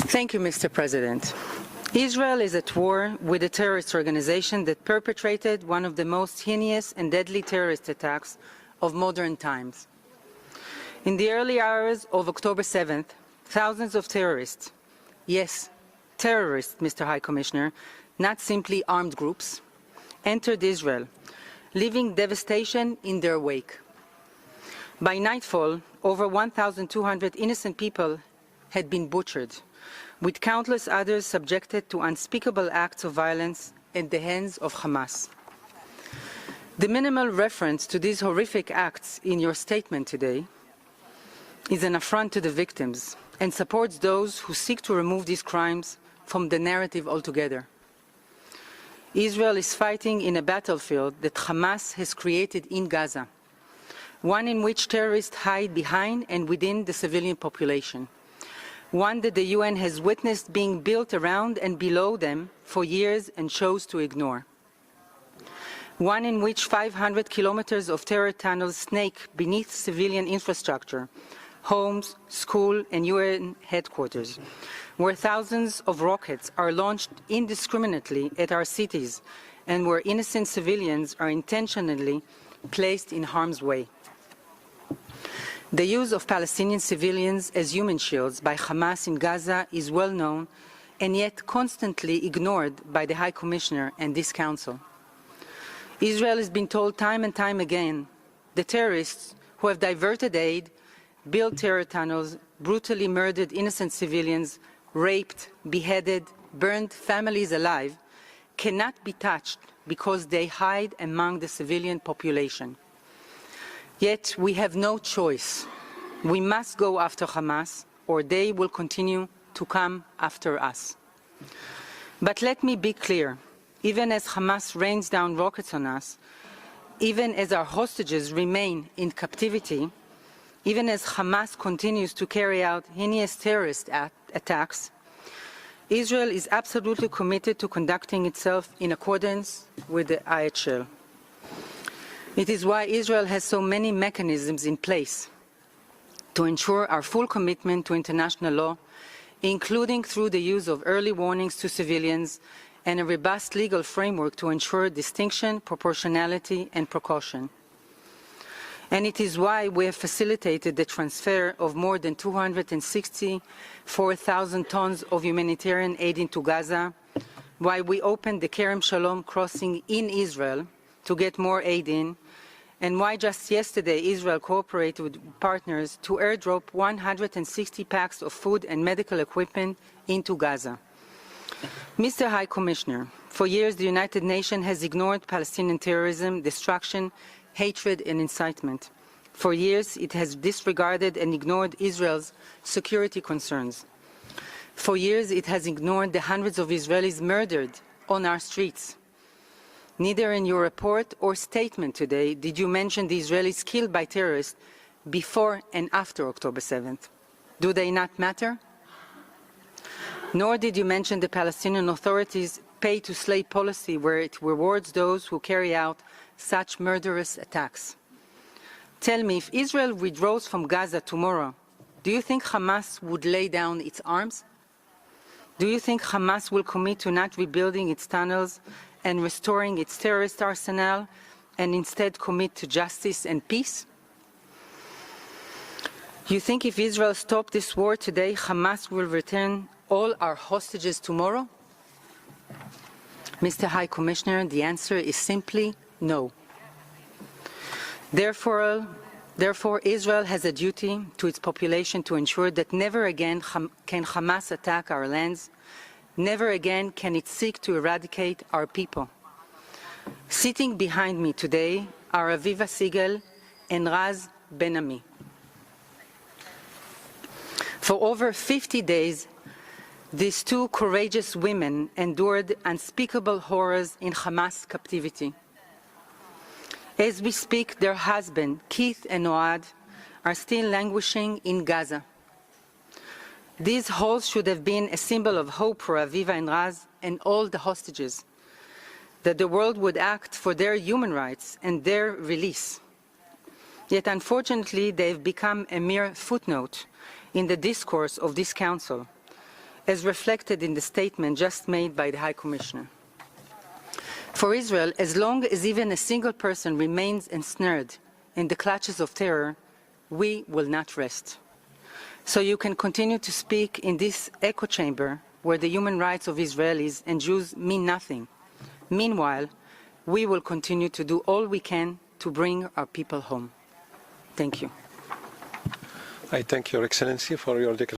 Thank you, Mr. President. Israel is at war with a terrorist organization that perpetrated one of the most heinous and deadly terrorist attacks of modern times. In the early hours of October 7th, thousands of terrorists, yes, terrorists, Mr. High Commissioner, not simply armed groups, entered Israel, leaving devastation in their wake. By nightfall, over 1,200 innocent people had been butchered, with countless others subjected to unspeakable acts of violence at the hands of Hamás. The minimal reference to these horrific acts in your statement today is an affront to the victims and supports those who seek to remove these crimes from the narrative altogether. Israel is fighting in a battlefield that Hamás has created in Gaza, one in which terrorists hide behind and within the civilian population, one that the UN has witnessed being built around and below them for years and chose to ignore, one in which 500 kilometers of terror tunnels snake beneath civilian infrastructure, homes, school, and UN headquarters, where thousands of rockets are launched indiscriminately at our cities and where innocent civilians are intentionally placed in harm's way. The use of Palestinian civilians as human shields by Hamás in Gaza is well known and yet constantly ignored by the High Commissioner and this Council. Israel has been told time and time again the terrorists who have diverted aid, built terror tunnels, brutally murdered innocent civilians, raped, beheaded, burned families alive, cannot be touched because they hide among the civilian population. Yet we have no choice. We must go after Hamás, or they will continue to come after us. But let me be clear, even as Hamás rains down rockets on us, even as our hostages remain in captivity, even as Hamás continues to carry out heinous terrorist attacks, Israel is absolutely committed to conducting itself in accordance with the IHL. It is why Israel has so many mechanisms in place to ensure our full commitment to international law, including through the use of early warnings to civilians and a robust legal framework to ensure distinction, proportionality, and precaution. And it is why we have facilitated the transfer of more than 264,000 tons of humanitarian aid into Gaza, why we opened the Kerem Shalom crossing in Israel to get more aid in, and why just yesterday Israel cooperated with partners to airdrop 160 packs of food and medical equipment into Gaza. Mr. High Commissioner, for years the United Nations has ignored Palestinian terrorism, destruction, hatred and incitement. For years it has disregarded and ignored Israel's security concerns. For years it has ignored the hundreds of Israelis murdered on our streets. Neither in your report or statement today did you mention the Israelis killed by terrorists before and after October 7th. Do they not matter? Nor did you mention the Palestinian Authority's pay-to-slay policy, where it rewards those who carry out such murderous attacks. Tell me, if Israel withdraws from Gaza tomorrow, do you think Hamás would lay down its arms? Do you think Hamás will commit to not rebuilding its tunnels and restoring its terrorist arsenal, and instead commit to justice and peace? You think if Israel stopped this war today, Hamás will return all our hostages tomorrow? Mr. High Commissioner, the answer is simply no. Therefore, Israel has a duty to its population to ensure that never again can Hamás attack our lands. Never again can it seek to eradicate our people. Sitting behind me today are Aviva Siegel and Raz Ben-Ami. For over 50 days, these two courageous women endured unspeakable horrors in Hamás captivity. As we speak, their husbands, Keith and Oad, are still languishing in Gaza. These halls should have been a symbol of hope for Aviva and Raz and all the hostages, that the world would act for their human rights and their release. Yet unfortunately, they have become a mere footnote in the discourse of this Council, as reflected in the statement just made by the High Commissioner. For Israel, as long as even a single person remains ensnared in the clutches of terror, we will not rest. So you can continue to speak in this echo chamber where the human rights of Israelis and Jews mean nothing. Meanwhile, we will continue to do all we can to bring our people home. Thank you. I thank Your Excellency for your declaration.